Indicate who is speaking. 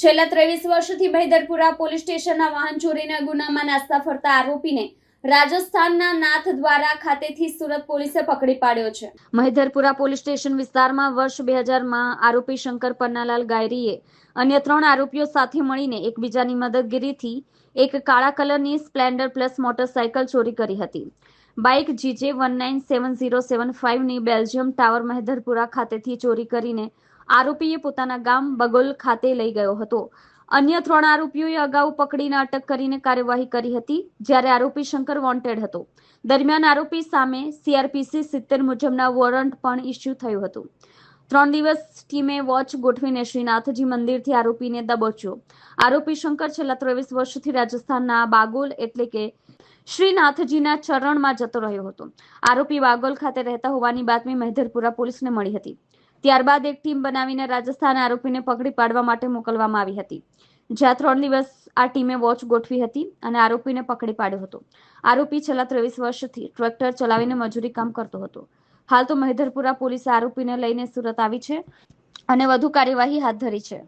Speaker 1: છેલ્લા 23 વર્ષથી મહિધરપુરા પોલીસ સ્ટેશનના વાહન ચોરીના ગુનામાં નાસ્તા ફરતા આરોપીને રાજસ્થાનના નાથદ્વારા ખાતેથી સુરત પોલીસે પકડી પાડ્યો છે। મહિધરપુરા પોલીસ સ્ટેશન વિસ્તારમાં વર્ષ 2000માં આરોપી શંકર પન્નાલાલ ગાયરીએ અન્ય 3 આરોપીઓ સાથે મળીને એકબીજાની મદદગીરીથી એક કાળા કલરની સ્પ્લેન્ડર પ્લસ મોટરસાયકલ ચોરી કરી હતી। બાઇક GJ197075 ની બેલ્જિયમ ટાવર મહિધરપુરા ખાતેથી ચોરી કરીને આરોપીએ પોતાના ગામ બગોલ ખાતે લઈ ગયો હતો। અન્ય 3 આરોપીઓએ અગાઉ પકડીને અટક કરીને કાર્યવાહી કરી હતી, જ્યારે આરોપી શંકર વોન્ટેડ હતો। દરમિયાન આરોપી સામે CRPC 70 મુજબના વોરંટ પણ ઇસ્યુ થયું હતું। 3 દિવસ ટીમે વોચ ગોઠવીને શ્રીનાથજી મંદિરથી આરોપીને દબોચ્યો। આરોપી શંકર છેલ્લા 23 વર્ષથી રાજસ્થાનના બાગોલ એટલે કે શ્રીનાથજીના ચરણમાં જતો રહ્યો હતો। આરોપી બાગોલ ખાતે રહેતા હોવાની બાતમી મહિધરપુરા પોલીસને મળી હતી। ત્યારબાદ એક ટીમ બનાવીને રાજસ્થાન આરોપીને પકડી પાડવા માટે મોકલવામાં આવી હતી, જ્યાં 3 દિવસ આ ટીમે વોચ ગોઠવી હતી અને આરોપીને પકડી પાડ્યો હતો। આરોપી છેલ્લા 23 વર્ષથી ટ્રેક્ટર ચલાવીને મજૂરી કામ કરતો હતો। હાલ તો મહિધરપુરા પોલીસે આરોપીને લઈને સુરત આવી છે અને વધુ કાર્યવાહી હાથ ધરી છે।